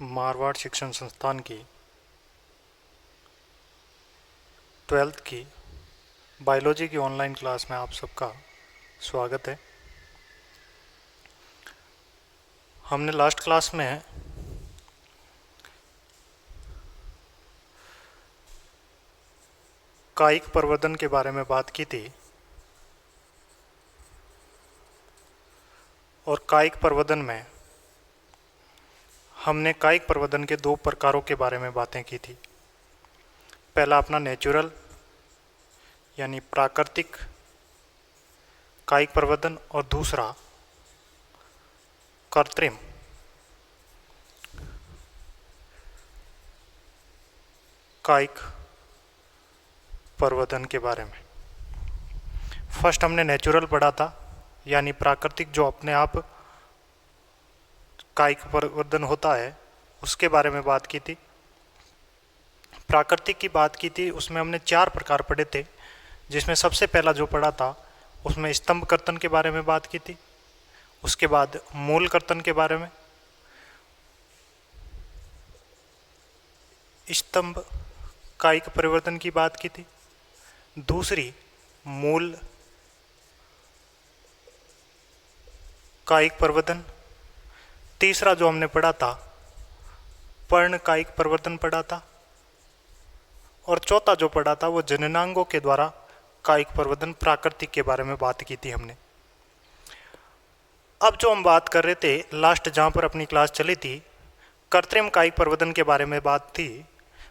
मारवाड़ शिक्षण संस्थान की 12th की बायोलॉजी की ऑनलाइन क्लास में आप सबका स्वागत है। हमने लास्ट क्लास में कायिक प्रवर्धन के बारे में बात की थी और कायिक प्रवर्धन में हमने कायिक प्रवर्धन के दो प्रकारों के बारे में बातें की थी। पहला अपना नेचुरल यानी प्राकृतिक कायिक प्रवर्धन और दूसरा कृत्रिम कायिक प्रवर्धन के बारे में। फर्स्ट हमने नेचुरल पढ़ा था यानी प्राकृतिक जो अपने आप कायिक प्रवर्धन होता है उसके बारे में बात की थी। प्राकृतिक की बात की थी, उसमें हमने 4 प्रकार पढ़े थे, जिसमें सबसे पहला जो पढ़ा था उसमें स्तंभ कर्तन के बारे में बात की थी। उसके बाद मूल कर्तन के बारे में, स्तंभ कायिक परिवर्तन की बात की थी। दूसरी मूल कायिक परिवर्तन। तीसरा जो हमने पढ़ा था पर्ण कायिक परिवर्तन पढ़ा था। और चौथा जो पढ़ा था वो जननांगों के द्वारा कायिक परिवर्तन प्राकृतिक के बारे में बात की थी हमने। अब जो हम बात कर रहे थे लास्ट जहाँ पर अपनी क्लास चली थी, कृत्रिम कायिक परिवर्तन के बारे में बात थी।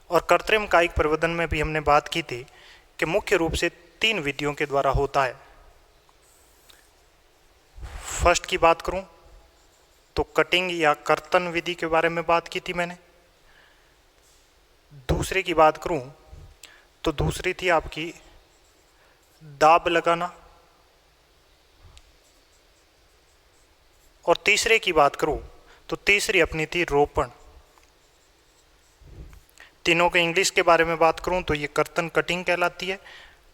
और कृत्रिम कायिक परिवर्तन में भी हमने बात की थी कि मुख्य रूप से 3 विधियों के द्वारा होता है। फर्स्ट की बात करूं तो कटिंग या कर्तन विधि के बारे में बात की थी मैंने। दूसरे की बात करूं तो दूसरी थी आपकी दाब लगाना। और तीसरे की बात करूं तो तीसरी अपनी थी रोपण। तीनों के इंग्लिश के बारे में बात करूं तो ये कर्तन कटिंग कहलाती है,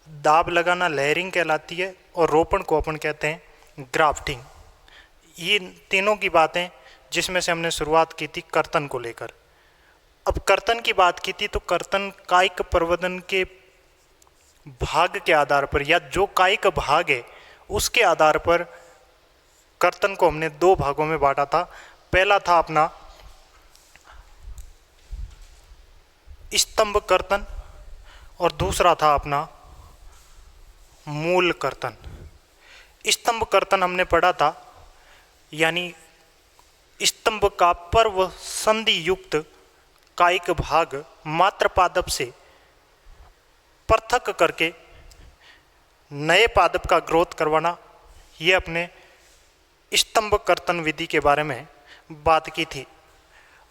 दाब लगाना लेयरिंग कहलाती है और रोपण को अपन कहते हैं ग्राफ्टिंग। ये तीनों की बातें जिसमें से हमने शुरुआत की थी कर्तन को लेकर। अब कर्तन की बात की थी तो कर्तन कायिक प्रवर्धन के भाग के आधार पर या जो कायिक भाग है उसके आधार पर कर्तन को हमने 2 भागों में बांटा था। पहला था अपना स्तंभ कर्तन और दूसरा था अपना मूल कर्तन। स्तंभ कर्तन हमने पढ़ा था यानी स्तंभ का पर्व संधि युक्त कायिक भाग मात्र पादप से पृथक करके नए पादप का ग्रोथ करवाना, ये अपने स्तंभ कर्तन विधि के बारे में बात की थी।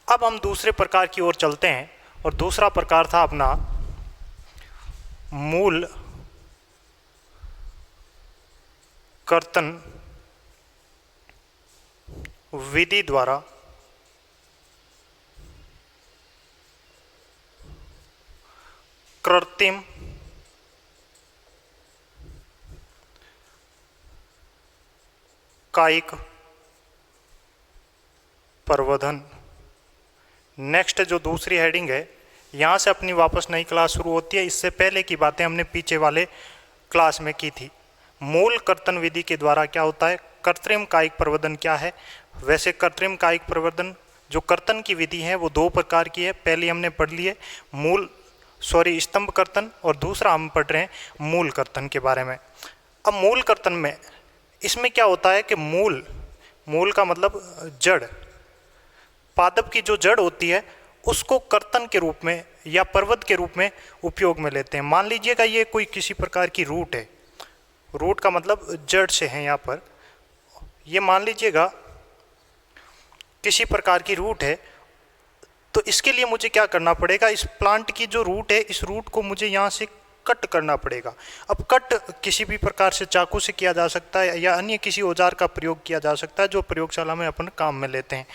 अब हम दूसरे प्रकार की ओर चलते हैं और दूसरा प्रकार था अपना मूल कर्तन विधि द्वारा कृत्रिम कायिक प्रवर्धन। नेक्स्ट जो दूसरी हेडिंग है, यहाँ से अपनी वापस नई क्लास शुरू होती है। इससे पहले की बातें हमने पीछे वाले क्लास में की थी। मूल कर्तन विधि के द्वारा क्या होता है, कृत्रिम कायिक प्रवर्धन क्या है। वैसे कृत्रिम कायिक प्रवर्धन जो कर्तन की विधि है वो 2 प्रकार की है। पहली हमने पढ़ ली है स्तंभ कर्तन और दूसरा हम पढ़ रहे हैं मूल कर्तन के बारे में। अब मूल कर्तन में इसमें क्या होता है कि मूल का मतलब जड़, पादप की जो जड़ होती है उसको कर्तन के रूप में या पर्वत के रूप में उपयोग में लेते हैं। मान लीजिएगा ये कोई किसी प्रकार की रूट है, रूट का मतलब जड़ से है। यहाँ पर ये मान लीजिएगा किसी प्रकार की रूट है, तो इसके लिए मुझे क्या करना पड़ेगा, इस प्लांट की जो रूट है इस रूट को मुझे यहाँ से कट करना पड़ेगा। अब कट किसी भी प्रकार से चाकू से किया जा सकता है या अन्य किसी औजार का प्रयोग किया जा सकता है जो प्रयोगशाला में अपन काम में लेते हैं।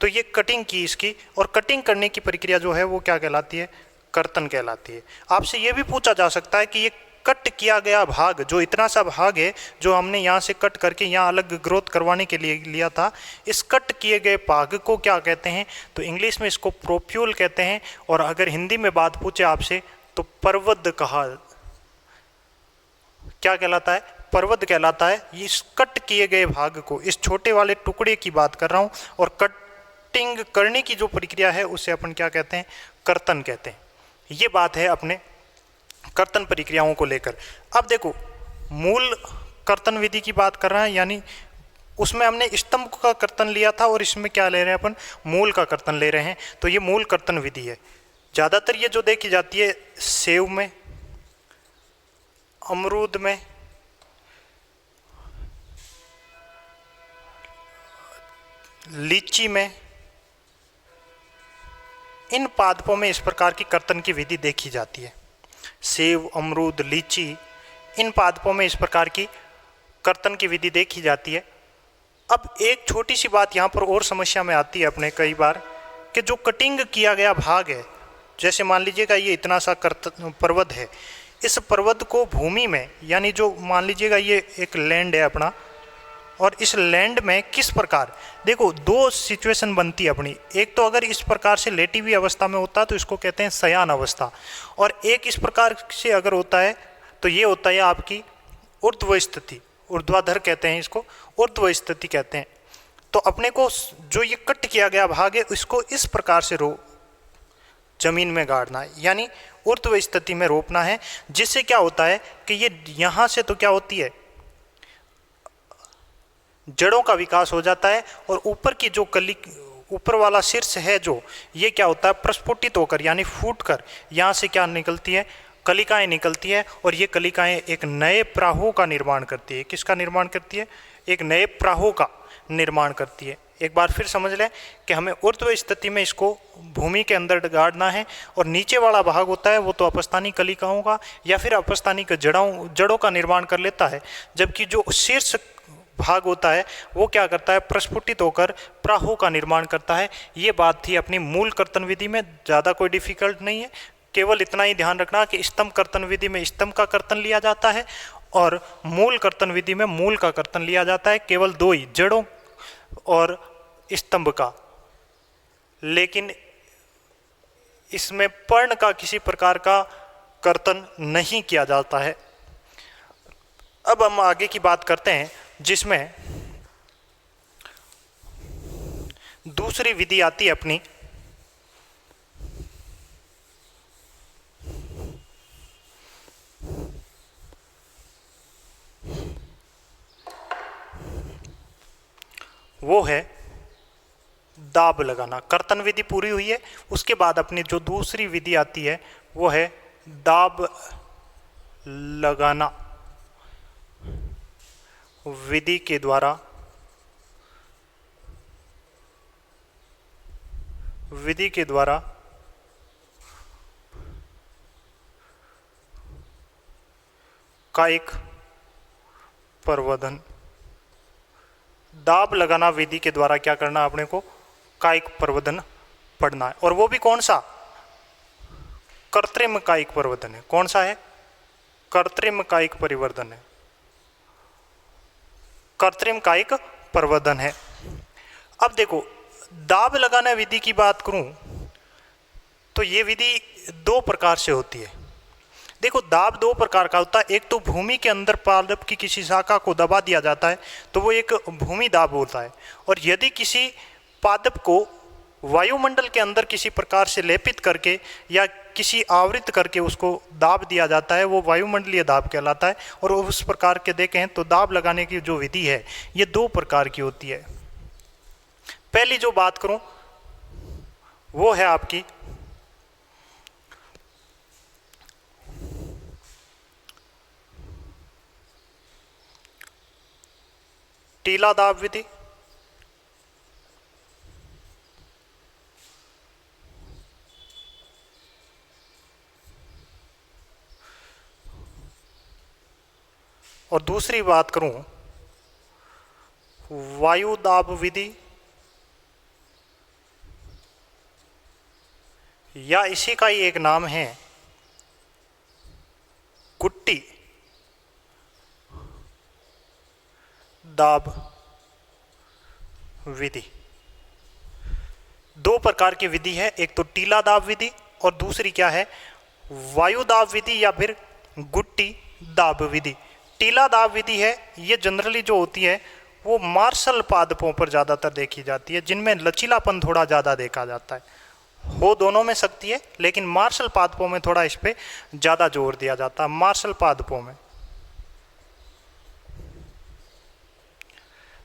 तो ये कटिंग की इसकी, और कटिंग करने की प्रक्रिया जो है वो क्या कहलाती है, कर्तन कहलाती है। आपसे ये भी पूछा जा सकता है कि ये कट किया गया भाग, जो इतना सा भाग है जो हमने यहाँ से कट करके यहाँ अलग ग्रोथ करवाने के लिए लिया था, इस कट किए गए भाग को क्या कहते हैं? तो इंग्लिश में इसको प्रोप्यूल कहते हैं, और अगर हिंदी में बात पूछे आपसे तो पर्वत क्या कहलाता है? पर्वत कहलाता है। इस कट किए गए भाग को, इस छोटे वाले टुकड़े की बात कर रहा हूँ, और कटिंग करने की जो प्रक्रिया है उसे अपन क्या कहते हैं? कर्तन कहते हैं। ये बात है अपने कर्तन प्रक्रियाओं को लेकर। अब देखो, मूल कर्तन विधि की बात कर रहे हैं, यानी उसमें हमने स्तंभ का कर्तन लिया था, और इसमें क्या ले रहे हैं अपन? मूल का कर्तन ले रहे हैं। तो ये मूल कर्तन विधि है। ज़्यादातर ये जो देखी जाती है सेव में, अमरूद में, लीची में, इन पादपों में इस प्रकार की कर्तन की विधि देखी जाती है। सेव, अमरूद, लीची, इन पादपों में इस प्रकार की कर्तन की विधि देखी जाती है। अब एक छोटी सी बात यहाँ पर और समस्या में आती है अपने कई बार, कि जो कटिंग किया गया भाग है, जैसे मान लीजिएगा ये इतना सा पर्वत है, इस पर्वत को भूमि में, यानी जो मान लीजिएगा ये एक लैंड है अपना, और इस लैंड में किस प्रकार, देखो दो सिचुएशन बनती है अपनी। एक तो अगर इस प्रकार से लेटी हुई अवस्था में होता है तो इसको कहते हैं शयन अवस्था, और एक इस प्रकार से अगर होता है तो ये होता है आपकी ऊर्ध्व स्थिति, ऊर्ध्वाधर कहते हैं इसको, ऊर्ध्व स्थिति कहते हैं। तो अपने को जो ये कट किया गया भाग है इसको इस प्रकार से जमीन में गाड़ना है, यानी ऊर्ध्व स्थिति में रोपना है, जिससे क्या होता है कि ये यहाँ से तो क्या होती है, जड़ों का विकास हो जाता है, और ऊपर की जो कली, ऊपर वाला शीर्ष है जो, ये क्या होता है? प्रस्फुटित होकर, यानी फूट कर यहाँ से क्या निकलती है? कलिकाएं निकलती है, और ये कलिकाएं एक नए प्राहों का निर्माण करती है। किसका निर्माण करती है? एक नए प्राहों का निर्माण करती है। एक बार फिर समझ लें कि हमें ऊर्ध्व स्थिति में इसको भूमि के अंदर गाड़ना है, और नीचे वाला भाग होता है वो तो अपस्थानिक कलिकाओं का या फिर अपस्थानिक जड़ों का निर्माण कर लेता है, जबकि जो शीर्ष भाग होता है वो क्या करता है? प्रस्फुटित होकर प्राहों का निर्माण करता है। ये बात थी अपनी मूल कर्तन विधि में, ज़्यादा कोई डिफिकल्ट नहीं है। केवल इतना ही ध्यान रखना कि स्तंभ कर्तन विधि में स्तंभ का कर्तन लिया जाता है, और मूल कर्तन विधि में मूल का कर्तन लिया जाता है। केवल दो ही, जड़ों और स्तंभ का, लेकिन इसमें पर्ण का किसी प्रकार का कर्तन नहीं किया जाता है। अब हम आगे की बात करते हैं, जिसमें दूसरी विधि आती है अपनी वो है दाब लगाना। कर्तन विधि पूरी हुई है, उसके बाद अपनी जो दूसरी विधि आती है वो है दाब लगाना। विधि के द्वारा कायिक प्रवर्धन। दाब लगाना विधि के द्वारा क्या करना अपने को? कायिक प्रवर्धन पढ़ना है, और वो भी कौन सा? कृत्रिम कायिक प्रवर्धन है। कौन सा है? कृत्रिम कायिक परिवर्धन है, कृत्रिम कायिक प्रवर्धन है। अब देखो, दाब लगाना विधि की बात करूं तो ये विधि दो प्रकार से होती है। देखो, दाब दो प्रकार का होता है। एक तो भूमि के अंदर पादप की किसी शाखा को दबा दिया जाता है तो वो एक भूमि दाब होता है, और यदि किसी पादप को वायुमंडल के अंदर किसी प्रकार से लेपित करके या किसी आवृत करके उसको दाब दिया जाता है, वो वायुमंडलीय दाब कहलाता है। और उस प्रकार के देखें तो दाब लगाने की जो विधि है ये दो प्रकार की होती है। पहली जो बात करूं वो है आपकी टीला दाब विधि, और दूसरी बात करूं वायु दाब विधि, या इसी का ही एक नाम है गुट्टी दाब विधि। दो प्रकार की विधि है, एक तो टीला दाब विधि और दूसरी क्या है, वायु दाब विधि या फिर गुट्टी दाब विधि। टीला दाब विधि है, ये जनरली जो होती है वो मार्शल पादपों पर ज़्यादातर देखी जाती है, जिनमें लचीलापन थोड़ा ज़्यादा देखा जाता है। हो दोनों में सकती है, लेकिन मार्शल पादपों में थोड़ा इस पे ज़्यादा जोर दिया जाता है, मार्शल पादपों में।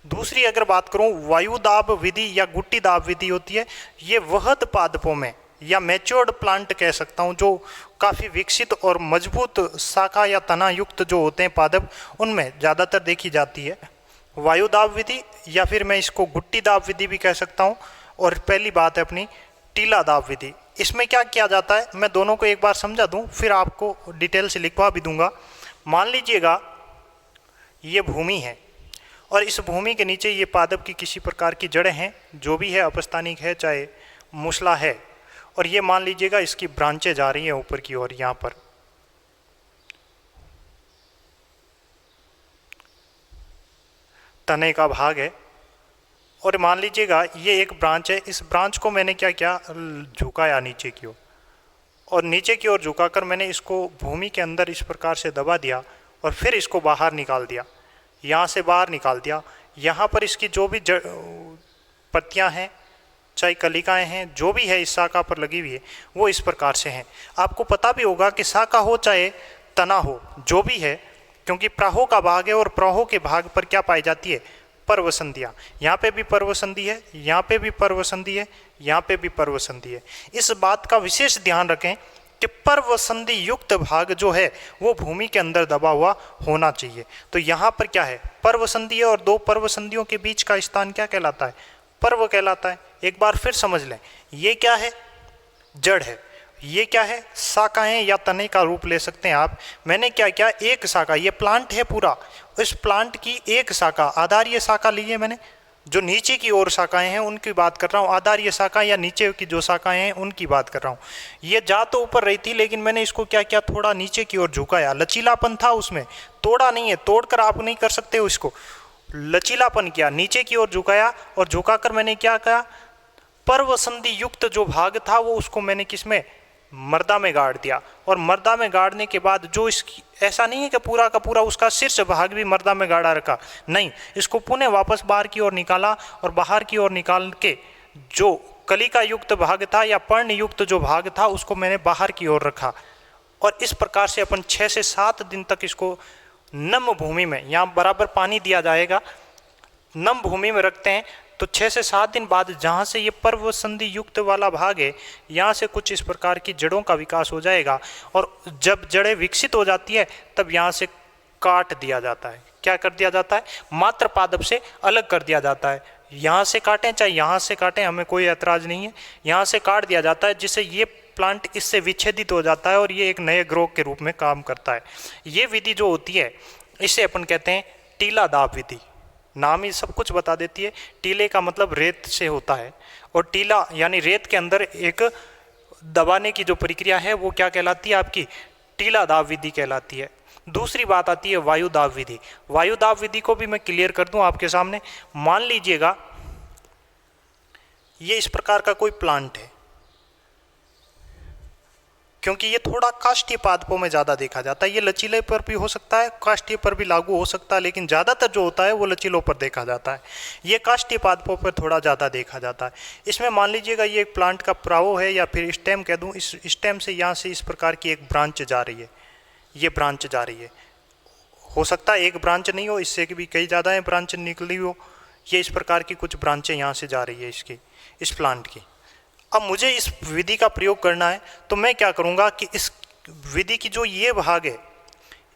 दूसरी अगर बात करूं, वायु दाब विधि या गुट्टी दाब विधि होती है, ये वहद पादपों में या मैच्योर्ड प्लांट कह सकता हूं, जो काफ़ी विकसित और मजबूत शाखा या तना युक्त जो होते हैं पादप, उनमें ज़्यादातर देखी जाती है वायु दाब विधि, या फिर मैं इसको गुट्टी दाब विधि भी कह सकता हूं। और पहली बात है अपनी टीला दाब विधि। इसमें क्या किया जाता है, मैं दोनों को एक बार समझा दूं, फिर आपको डिटेल से लिखवा भी दूंगा। मान लीजिएगा ये भूमि है और इस भूमि के नीचे ये पादप की किसी प्रकार की जड़ें हैं, जो भी है, अपस्थानिक है चाहे मूसला है, और ये मान लीजिएगा इसकी ब्रांचें जा रही हैं ऊपर की ओर, यहाँ पर तने का भाग है, और मान लीजिएगा ये एक ब्रांच है, इस ब्रांच को मैंने क्या किया, झुकाया नीचे की ओर, और नीचे की ओर झुकाकर मैंने इसको भूमि के अंदर इस प्रकार से दबा दिया और फिर इसको बाहर निकाल दिया, यहाँ से बाहर निकाल दिया। यहाँ पर इसकी जो भी पत्तियाँ हैं चाहे कलिकाएं हैं, जो भी है इस शाखा पर लगी हुई है, वो इस प्रकार से हैं। आपको पता भी होगा कि शाखा हो चाहे तना हो, जो भी है, क्योंकि प्राहो का भाग है और प्राहो के भाग पर क्या पाई जाती है, पर्वसंधियाँ। यहाँ पे भी पर्वसंधि है, यहाँ पे भी पर्वसंधि है, यहाँ पे भी पर्वसंधि है। इस बात का विशेष ध्यान रखें कि पर्वसंधि युक्त भाग जो है वो भूमि के अंदर दबा हुआ होना चाहिए। तो यहाँ पर क्या है, पर्वसंधि है, और दो पर्वसंधियों के बीच का स्थान क्या कहलाता है, पर्व कहलाता है। एक बार फिर समझ लें, ये क्या है, जड़ है, ये क्या है, शाखाएं या तने का रूप ले सकते हैं आप। मैंने क्या किया, एक शाखा, ये प्लांट है पूरा, इस प्लांट की एक शाखा, आधारीय शाखा लीजिए, मैंने जो नीचे की ओर शाखाएं हैं उनकी बात कर रहा हूँ, आधारीय शाखा या नीचे की जो शाखाएं हैं उनकी बात कर रहा हूँ। ये जा तो ऊपर रही थी, लेकिन मैंने इसको क्या किया, थोड़ा नीचे की ओर झुकाया, लचीलापन था उसमें, तोड़ा नहीं है, तोड़कर आप नहीं कर सकते हो इसको, लचीलापन किया, नीचे की ओर झुकाया, और झुकाकर मैंने क्या किया, पर्वसंधि युक्त जो भाग था वो उसको मैंने किसमें, मर्दा में गाड़ दिया। और मर्दा में गाड़ने के बाद जो इसकी, ऐसा नहीं है कि पूरा का पूरा उसका शीर्ष भाग भी मर्दा में गाड़ा रखा, नहीं, इसको पुनः वापस बाहर की ओर निकाला, और बाहर की ओर निकाल के जो कलिका युक्त भाग था या पर्ण युक्त जो भाग था उसको मैंने बाहर की ओर रखा। और इस प्रकार से अपन 6 से 7 दिन तक इसको नम भूमि में, यहाँ बराबर पानी दिया जाएगा, नम भूमि में रखते हैं। तो 6 से 7 दिन बाद जहाँ से ये पर्वसंधि युक्त वाला भाग है, यहाँ से कुछ इस प्रकार की जड़ों का विकास हो जाएगा, और जब जड़ें विकसित हो जाती है तब यहाँ से काट दिया जाता है। क्या कर दिया जाता है, मात्र पादप से अलग कर दिया जाता है। यहाँ से काटें चाहे यहाँ से काटें, हमें कोई ऐतराज़ नहीं है, यहाँ से काट दिया जाता है, जिससे ये प्लांट इससे विच्छेदित हो जाता है और ये एक नए ग्रोथ के रूप में काम करता है। ये विधि जो होती है इसे अपन कहते हैं टीला दाब विधि। नाम ही सब कुछ बता देती है। टीले का मतलब रेत से होता है, और टीला यानी रेत के अंदर एक दबाने की जो प्रक्रिया है वो क्या कहलाती है, आपकी टीला दाब विधि कहलाती है। दूसरी बात आती है वायु दाब विधि। वायु दाब विधि को भी मैं क्लियर कर दूं आपके सामने। मान लीजिएगा ये इस प्रकार का कोई प्लांट है, क्योंकि ये थोड़ा काष्ठीय पादपों में ज़्यादा देखा जाता है। ये लचीले पर भी हो सकता है, काष्ठीय पर भी लागू हो सकता है, लेकिन ज़्यादातर जो होता है वो लचीलों पर देखा जाता है। ये काष्ठीय पादपों पर थोड़ा ज़्यादा देखा जाता है। इसमें मान लीजिएगा ये एक प्लांट का प्रावो है, या फिर स्टेम कह दूँ, इस स्टेम से यहाँ से इस प्रकार की एक ब्रांच जा रही है, ये ब्रांच जा रही है। हो सकता है एक ब्रांच नहीं हो, इससे भी कई ज़्यादा है ब्रांच निकली हो। ये इस प्रकार की कुछ ब्रांचें यहाँ से जा रही है इसकी, इस प्लांट की। अब मुझे इस विधि का प्रयोग करना है, तो मैं क्या करूँगा कि इस विधि की जो ये भाग है,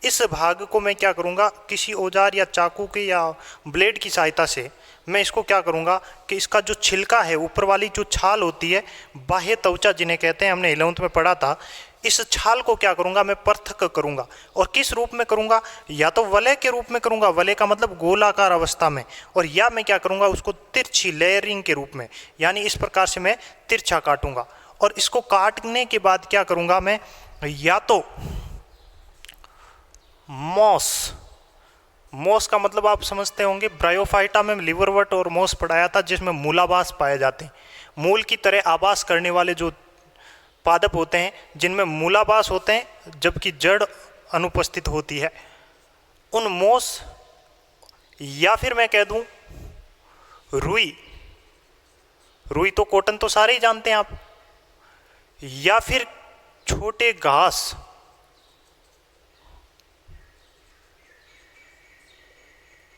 इस भाग को मैं क्या करूँगा, किसी औजार या चाकू के या ब्लेड की सहायता से मैं इसको क्या करूँगा कि इसका जो छिलका है, ऊपर वाली जो छाल होती है, बाह्य त्वचा जिन्हें कहते हैं, हमने 11th में पढ़ा था, इस छाल को क्या करूँगा मैं पृथक करूँगा। और किस रूप में करूँगा, या तो वलय के रूप में करूँगा, वलय का मतलब गोलाकार अवस्था में, और या मैं क्या करूँगा उसको तिरछी लेयरिंग के रूप में, यानी इस प्रकार से मैं तिरछा काटूंगा। और इसको काटने के बाद क्या करूँगा मैं, या तो मॉस मोस का मतलब आप समझते होंगे, ब्रायोफाइटा में लिवरवट और मोस पढ़ाया था, जिसमें मूलाभास पाए जाते हैं। मूल की तरह आभास करने वाले जो पादप होते हैं जिनमें मूलाभास होते हैं जबकि जड़ अनुपस्थित होती है, उन मोस, या फिर मैं कह दूं रुई, रुई तो कॉटन तो सारे ही जानते हैं आप, या फिर छोटे घास,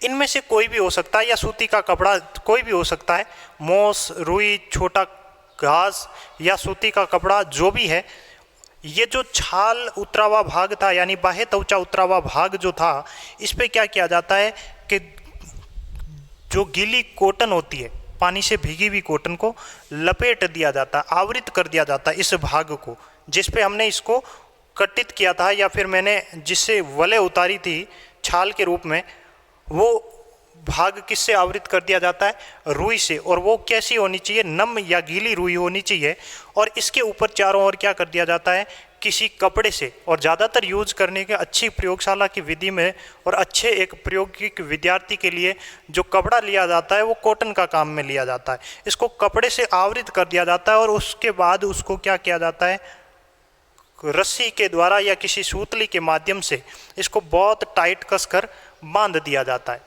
इनमें से कोई भी हो सकता है, या सूती का कपड़ा, कोई भी हो सकता है। मोस, रुई, छोटा घास या सूती का कपड़ा, जो भी है, ये जो छाल उतरा हुआ भाग था यानी बाह्य त्वचा उतरा हुआ भाग जो था, इस पे क्या किया जाता है कि जो गीली कॉटन होती है, पानी से भीगी हुई कॉटन को लपेट दिया जाता है, आवृत कर दिया जाता है इस भाग को, जिस पे हमने इसको कटित किया था या फिर मैंने जिससे वलय उतारी थी छाल के रूप में, वो भाग किससे आवृत कर दिया जाता है? रुई से। और वो कैसी होनी चाहिए? नम या गीली रुई होनी चाहिए। और इसके ऊपर चारों ओर क्या कर दिया जाता है? किसी कपड़े से। और ज़्यादातर यूज करने के अच्छी प्रयोगशाला की विधि में और अच्छे एक प्रायोगिक विद्यार्थी के लिए जो कपड़ा लिया जाता है वो कॉटन का काम में लिया जाता है। इसको कपड़े से आवृत कर दिया जाता है और उसके बाद उसको क्या किया जाता है? रस्सी के द्वारा या किसी सूतली के माध्यम से इसको बहुत टाइट कसकर बांध दिया जाता है,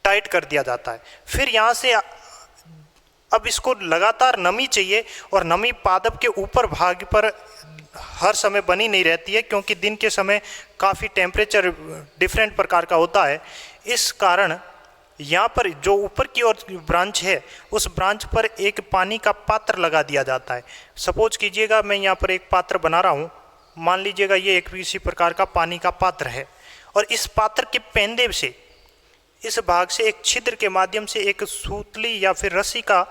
टाइट कर दिया जाता है। फिर यहाँ से अब इसको लगातार नमी चाहिए और नमी पादप के ऊपर भाग पर हर समय बनी नहीं रहती है, क्योंकि दिन के समय काफ़ी टेम्परेचर डिफरेंट प्रकार का होता है। इस कारण यहाँ पर जो ऊपर की ओर ब्रांच है उस ब्रांच पर एक पानी का पात्र लगा दिया जाता है। सपोज कीजिएगा मैं यहाँ पर एक पात्र बना रहा हूँ, मान लीजिएगा ये एक किसी प्रकार का पानी का पात्र है, और इस पात्र के पेंदे से इस भाग से एक छिद्र के माध्यम से एक सूतली या फिर रस्सी का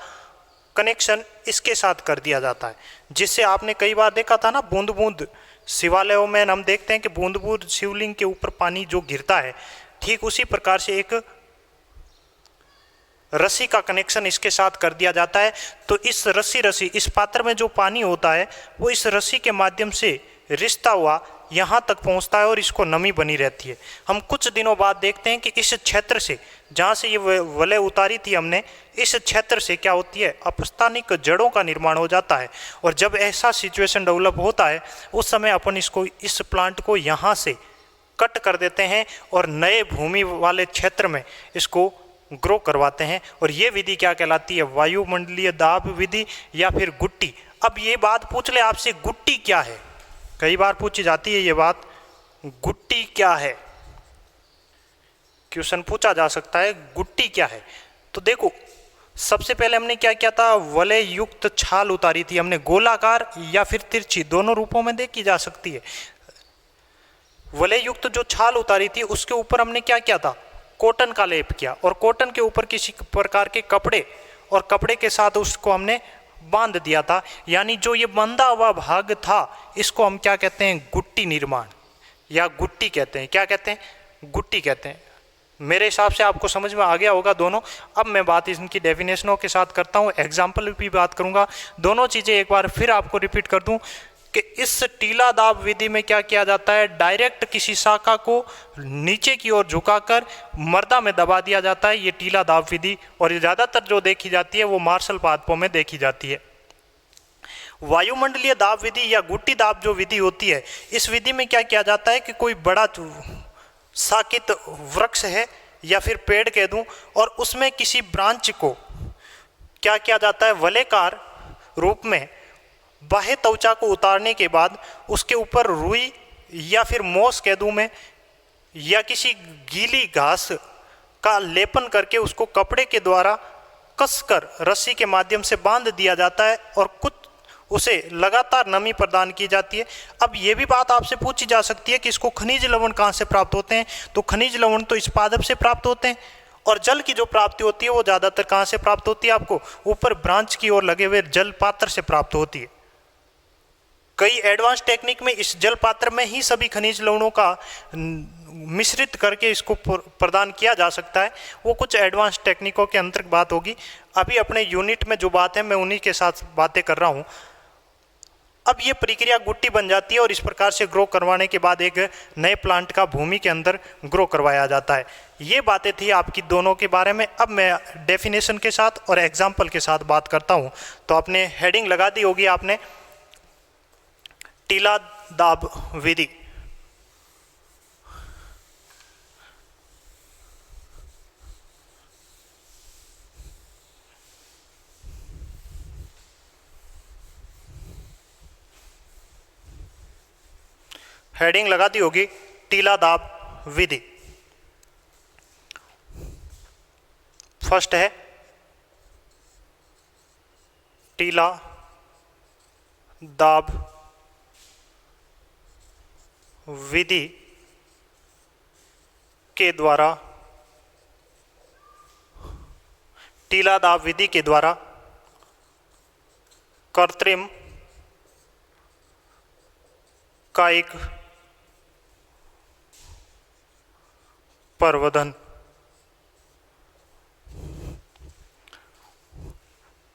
कनेक्शन इसके साथ कर दिया जाता है, जिससे आपने कई बार देखा था ना, बूंद बूंद शिवालयों में हम देखते हैं कि बूंद बूंद शिवलिंग के ऊपर पानी जो गिरता है, ठीक उसी प्रकार से एक रस्सी का कनेक्शन इसके साथ कर दिया जाता है। तो इस रस्सी इस पात्र में जो पानी होता है वो इस रस्सी के माध्यम से रिश्ता हुआ यहाँ तक पहुँचता है और इसको नमी बनी रहती है। हम कुछ दिनों बाद देखते हैं कि इस क्षेत्र से जहाँ से ये वलय उतारी थी हमने, इस क्षेत्र से क्या होती है? अपस्थानिक जड़ों का निर्माण हो जाता है। और जब ऐसा सिचुएशन डेवलप होता है उस समय अपन इसको, इस प्लांट को यहाँ से कट कर देते हैं और नए भूमि वाले क्षेत्र में इसको ग्रो करवाते हैं। और ये विधि क्या कहलाती है? वायुमंडलीय दाब विधि या फिर गुट्टी। अब ये बात पूछ ले आपसे, गुट्टी क्या है? कई बार पूछी जाती है ये बात, गुट्टी क्या है? क्वेश्चन पूछा जा सकता है, गुट्टी क्या है? तो देखो, सबसे पहले हमने क्या किया था? वलय युक्त छाल उतारी थी हमने, गोलाकार या फिर तिरछी, दोनों रूपों में देखी जा सकती है। वलय युक्त जो छाल उतारी थी उसके ऊपर हमने क्या किया था? कॉटन का लेप किया, और कॉटन के ऊपर किसी प्रकार के कपड़े, और कपड़े के साथ उसको हमने बांध दिया था। यानी जो ये बंधा हुआ भाग था इसको हम क्या कहते हैं? गुट्टी निर्माण या गुट्टी कहते हैं। क्या कहते हैं? गुट्टी कहते हैं। मेरे हिसाब से आपको समझ में आ गया होगा दोनों। अब मैं बात इनकी डेफिनेशनों के साथ करता हूँ, एग्जाम्पल भी बात करूँगा। दोनों चीज़ें एक बार फिर आपको रिपीट कर दूँ कि इस टीला दाब विधि में क्या किया जाता है? डायरेक्ट किसी शाखा को नीचे की ओर झुकाकर मर्दा में दबा दिया जाता है, ये टीला दाब विधि। और ये ज़्यादातर जो देखी जाती है वो मार्शल पादपों में देखी जाती है। वायुमंडलीय दाब विधि या गुट्टी दाब जो विधि होती है, इस विधि में क्या किया जाता है कि कोई बड़ा शाकित वृक्ष है या फिर पेड़ कह दूं, और उसमें किसी ब्रांच को क्या किया जाता है? वलयकार रूप में बाह्य त्वचा को उतारने के बाद उसके ऊपर रुई या फिर मोस कह दूं मैं, या किसी गीली घास का लेपन करके उसको कपड़े के द्वारा कसकर रस्सी के माध्यम से बांध दिया जाता है और कुछ उसे लगातार नमी प्रदान की जाती है। अब ये भी बात आपसे पूछी जा सकती है कि इसको खनिज लवण कहाँ से प्राप्त होते हैं? तो खनिज लवण तो इस पादप से प्राप्त होते हैं। और जल की जो प्राप्ति होती है वो ज़्यादातर कहाँ से प्राप्त होती है? आपको ऊपर ब्रांच की ओर लगे हुए जल पात्र से प्राप्त होती है। कई एडवांस टेक्निक में इस जल पात्र में ही सभी खनिज लवणों का मिश्रित करके इसको प्रदान किया जा सकता है। वो कुछ एडवांस टेक्निकों के अंतर्गत बात होगी। अभी अपने यूनिट में जो बात है मैं उन्हीं के साथ बातें कर रहा हूँ। अब ये प्रक्रिया गुट्टी बन जाती है और इस प्रकार से ग्रो करवाने के बाद एक नए प्लांट का भूमि के अंदर ग्रो करवाया जाता है। ये बातें थी आपकी दोनों के बारे में। अब मैं डेफिनेशन के साथ और एग्जाम्पल के साथ बात करता हूँ। तो आपने हेडिंग लगा दी होगी आपने, टीला दाब विधि। हेडिंग लगा दी होगी टीला दाब विधि। फर्स्ट है टीला दाब विधि के द्वारा, टीला दाब विधि के द्वारा कृत्रिम कायिक प्रवर्धन।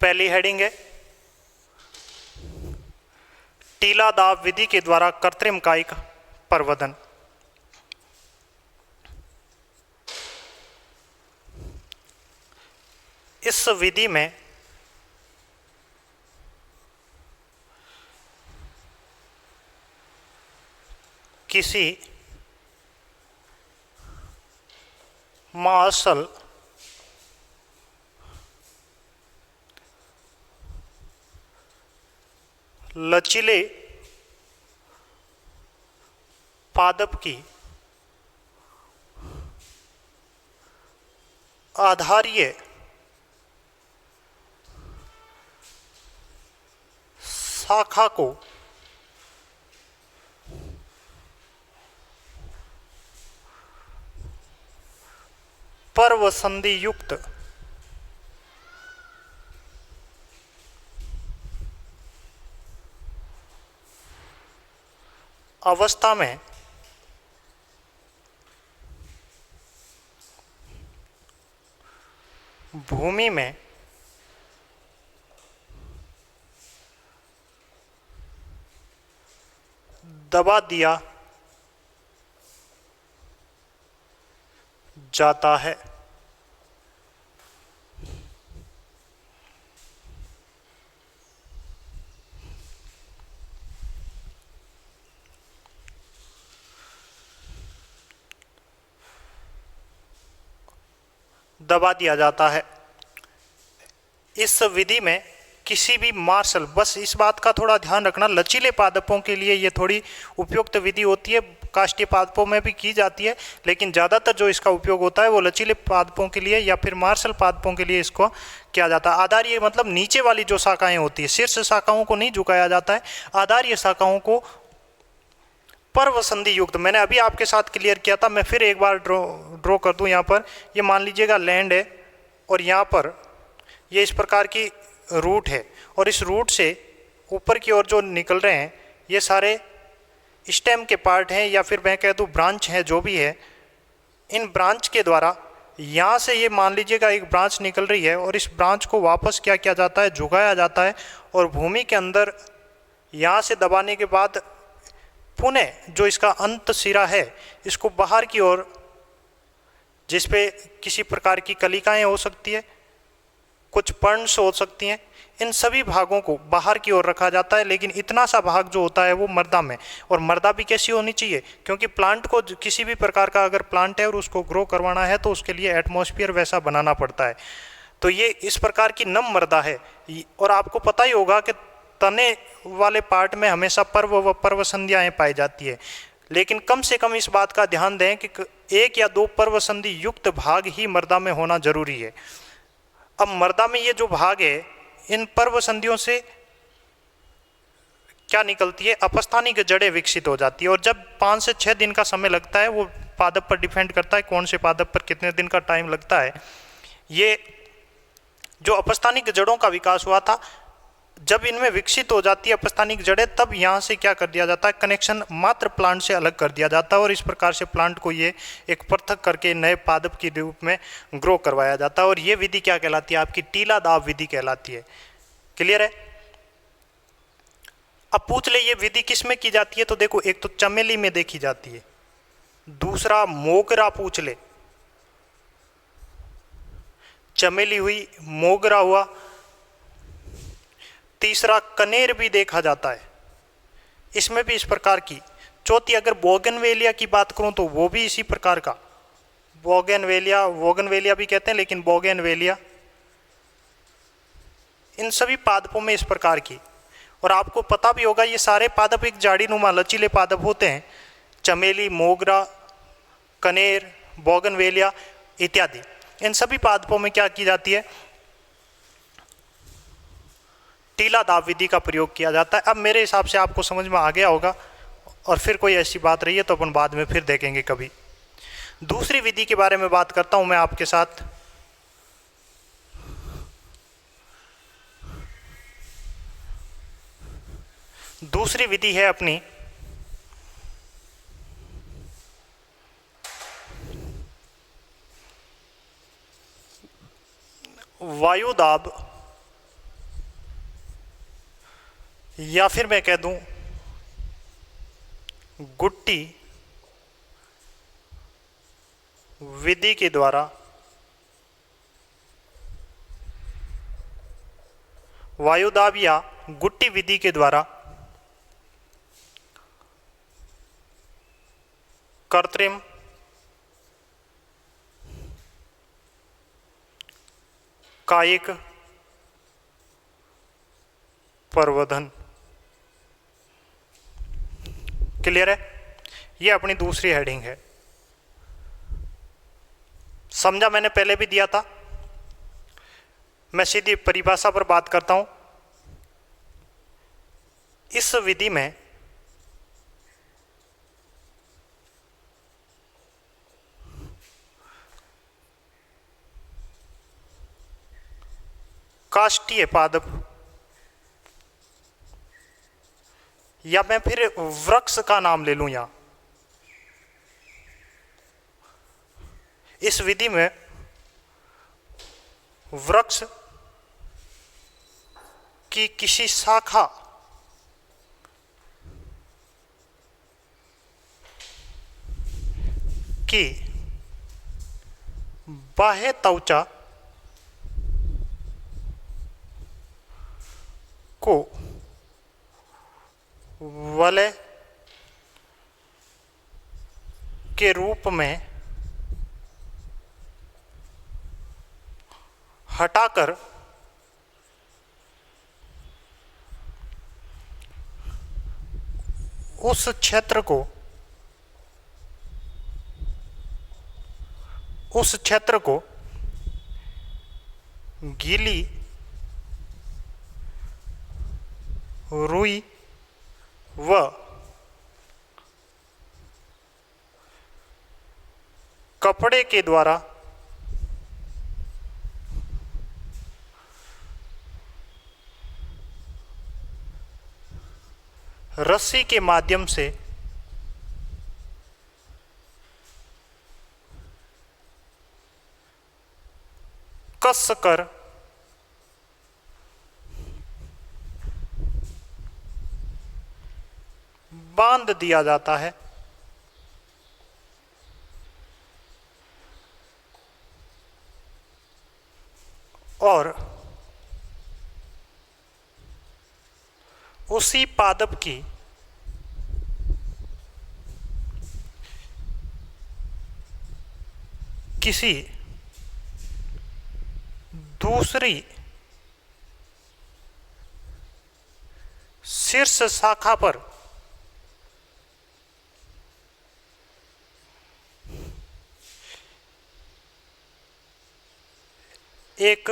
पहली हेडिंग है टीला दाब विधि के द्वारा कृत्रिम कायिक प्रवर्धन। इस विधि में किसी मार्शल लचीले पादप की आधारीय शाखा को पर्वसंधि युक्त अवस्था में भूमि में दबा दिया जाता है। दबा दिया जाता है। इस विधि में किसी भी मार्शल, बस इस बात का थोड़ा ध्यान रखना, लचीले पादपों के लिए ये थोड़ी उपयुक्त विधि होती है, काष्ठीय पादपों में भी की जाती है, लेकिन ज़्यादातर जो इसका उपयोग होता है वो लचीले पादपों के लिए या फिर मार्शल पादपों के लिए इसको किया जाता है। आधारीय मतलब नीचे वाली जो शाखाएं होती है, शीर्ष शाखाओं को नहीं झुकाया जाता है, आधारीय शाखाओं को पर्वसंधि युक्त। मैंने अभी आपके साथ क्लियर किया था, मैं फिर एक बार ड्रॉ कर दूं। यहाँ पर ये मान लीजिएगा लैंड है और यहाँ पर ये इस प्रकार की रूट है और इस रूट से ऊपर की ओर जो निकल रहे हैं ये सारे स्टेम के पार्ट हैं या फिर मैं कह दूँ ब्रांच हैं, जो भी है। इन ब्रांच के द्वारा यहाँ से ये मान लीजिएगा एक ब्रांच निकल रही है और इस ब्रांच को वापस क्या किया जाता है, झुकाया जाता है और भूमि के अंदर यहाँ से दबाने के बाद पुनः जो इसका अंत सिरा है इसको बाहर की ओर, जिस पे किसी प्रकार की कलिकाएं हो सकती है, कुछ पर्न्स हो सकती हैं, इन सभी भागों को बाहर की ओर रखा जाता है। लेकिन इतना सा भाग जो होता है वो मर्दा में, और मर्दा भी कैसी होनी चाहिए, क्योंकि प्लांट को किसी भी प्रकार का अगर प्लांट है और उसको ग्रो करवाना है तो उसके लिए एटमॉस्फेयर वैसा बनाना पड़ता है। तो ये इस प्रकार की नम मर्दा है। और आपको पता ही होगा कि तने वाले पार्ट में हमेशा पर्व व पर्व संध्याएँ पाई जाती है, लेकिन कम से कम इस बात का ध्यान दें कि एक या दो पर्व संधि युक्त भाग ही मर्दा में होना जरूरी है। अब मर्दा में ये जो भाग है, इन पर्व संधियों से क्या निकलती है, अपस्थानिक जड़ें विकसित हो जाती है। और जब 5 से 6 दिन का समय लगता है, वो पादप पर डिपेंड करता है कौन से पादप पर कितने दिन का टाइम लगता है। ये जो अपस्थानिक जड़ों का विकास हुआ था, जब इनमें विकसित हो जाती है अपस्थानिक जड़ें, तब यहाँ से क्या कर दिया जाता है, कनेक्शन मात्र प्लांट से अलग कर दिया जाता है और इस प्रकार से प्लांट को ये एक पृथक करके नए पादप के रूप में ग्रो करवाया जाता है। और ये विधि क्या कहलाती है, आपकी टीला दाब विधि कहलाती है। क्लियर है। अब पूछ ले ये विधि किस में की जाती है, तो देखो एक तो चमेली में देखी जाती है, दूसरा मोगरा पूछ ले, चमेली हुई, मोगरा हुआ, तीसरा कनेर भी देखा जाता है, इसमें भी इस प्रकार की। चौथी अगर बोगनवेलिया की बात करूं तो वो भी इसी प्रकार का, बोगनवेलिया, बोगनवेलिया भी कहते हैं लेकिन बोगनवेलिया, इन सभी पादपों में इस प्रकार की। और आपको पता भी होगा ये सारे पादप एक झाड़ीनुमा लचीले पादप होते हैं, चमेली, मोगरा, कनेर, बोगनवेलिया इत्यादि। इन सभी पादपों में क्या की जाती है, टीला दाब विधि का प्रयोग किया जाता है। अब मेरे हिसाब से आपको समझ में आ गया होगा, और फिर कोई ऐसी बात रही है तो अपन बाद में फिर देखेंगे कभी। दूसरी विधि के बारे में बात करता हूं मैं आपके साथ। दूसरी विधि है अपनी वायु दाब, या फिर मैं कह दूं गुट्टी विधि के द्वारा वायुदाब या गुट्टी विधि के द्वारा कृत्रिम कायिक प्रवर्धन। क्लियर है? ये अपनी दूसरी हेडिंग है। समझा मैंने पहले भी दिया था। मैं सीधी परिभाषा पर बात करता हूं। इस विधि में काष्ठीय पादप, या मैं फिर वृक्ष का नाम ले लूं यहां, इस विधि में वृक्ष की किसी शाखा की बाह्य त्वचा को वलय के रूप में हटाकर उस क्षेत्र को गीली रुई व कपड़े के द्वारा रस्सी के माध्यम से कस कर बांध दिया जाता है और उसी पादप की किसी दूसरी शीर्ष शाखा पर एक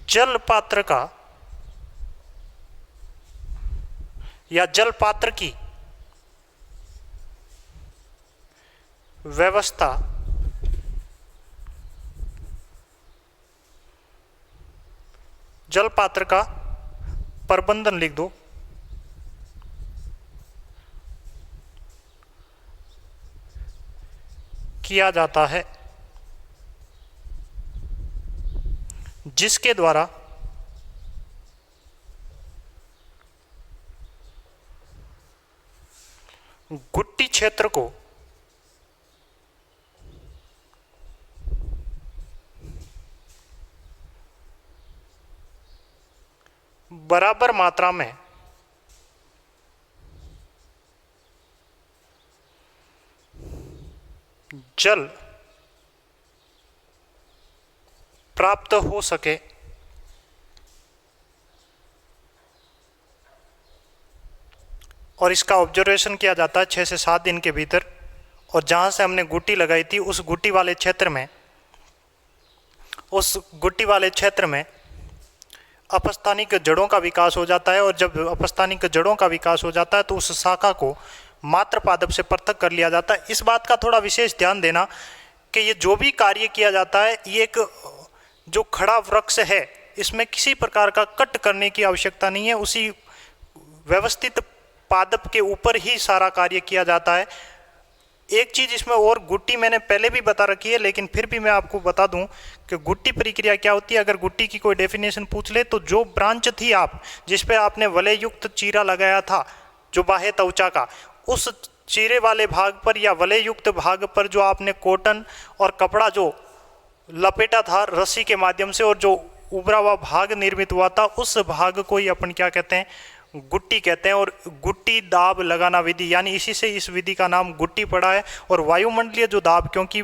जल पात्र का या जल पात्र की व्यवस्था जल पात्र का प्रबंधन लिख दो किया जाता है, जिसके द्वारा गुट्टी क्षेत्र को बराबर मात्रा में जल प्राप्त हो सके और इसका ऑब्जर्वेशन किया जाता है 6 से 7 दिन के भीतर। और जहाँ से हमने गुट्टी लगाई थी उस गुट्टी वाले क्षेत्र में अपस्थानिक जड़ों का विकास हो जाता है। और जब अपस्थानिक जड़ों का विकास हो जाता है तो उस शाखा को मात्र पादप से पृथक कर लिया जाता है। इस बात का थोड़ा विशेष ध्यान देना कि ये जो भी कार्य किया जाता है, ये एक जो खड़ा वृक्ष है इसमें किसी प्रकार का कट करने की आवश्यकता नहीं है, उसी व्यवस्थित पादप के ऊपर ही सारा कार्य किया जाता है। एक चीज इसमें और, गुट्टी मैंने पहले भी बता रखी है लेकिन फिर भी मैं आपको बता दूं कि गुट्टी प्रक्रिया क्या होती है। अगर गुट्टी की कोई डेफिनेशन पूछ ले तो जो ब्रांच थी आप जिस पे आपने वलय युक्त चीरा लगाया था, जो बाह्य त्वचा का, उस चीरे वाले भाग पर या वलय युक्त भाग पर जो आपने कॉटन और कपड़ा जो लपेटा था रस्सी के माध्यम से और जो उभरा हुआ भाग निर्मित हुआ था, उस भाग को ही अपन क्या कहते हैं, गुट्टी कहते हैं। और गुट्टी दाब लगाना विधि, यानी इसी से इस विधि का नाम गुट्टी पड़ा है। और वायुमंडलीय जो दाब, क्योंकि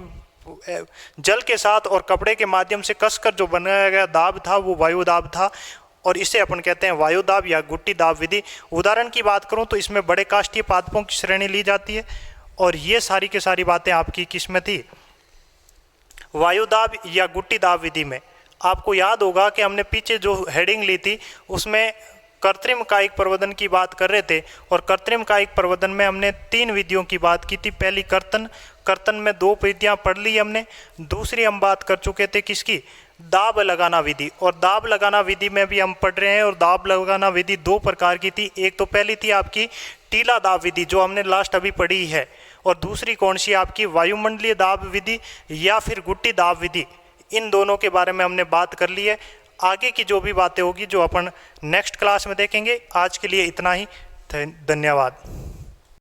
जल के साथ और कपड़े के माध्यम से कसकर जो बनाया गया दाब था वो वायु दाब था, और इसे अपन कहते हैं वायु दाब या गुट्टी दाब विधि। उदाहरण की बात करूं तो इसमें बड़े काष्ठीय पादपों की श्रेणी ली जाती है। और ये सारी की सारी बातें आपकी किसमें थी, वायु दाब या गुट्टी दाब विधि में। आपको याद होगा कि हमने पीछे जो हेडिंग ली थी उसमें कृत्रिम कायिक प्रवर्धन की बात कर रहे थे। और कृत्रिम कायिक प्रवर्धन में हमने 3 विधियों की बात की थी। पहली कर्तन में 2 विधियां पढ़ ली हमने। दूसरी हम बात कर चुके थे किसकी, दाब लगाना विधि। और दाब लगाना विधि में भी हम पढ़ रहे हैं। और दाब लगाना विधि 2 प्रकार की थी। एक तो पहली थी आपकी टीला दाब विधि जो हमने लास्ट अभी पढ़ी है, और दूसरी कौन सी आपकी वायुमंडलीय दाब विधि या फिर गुट्टी दाब विधि। इन दोनों के बारे में हमने बात कर ली है। आगे की जो भी बातें होगी जो अपन नेक्स्ट क्लास में देखेंगे। आज के लिए इतना ही, धन्यवाद।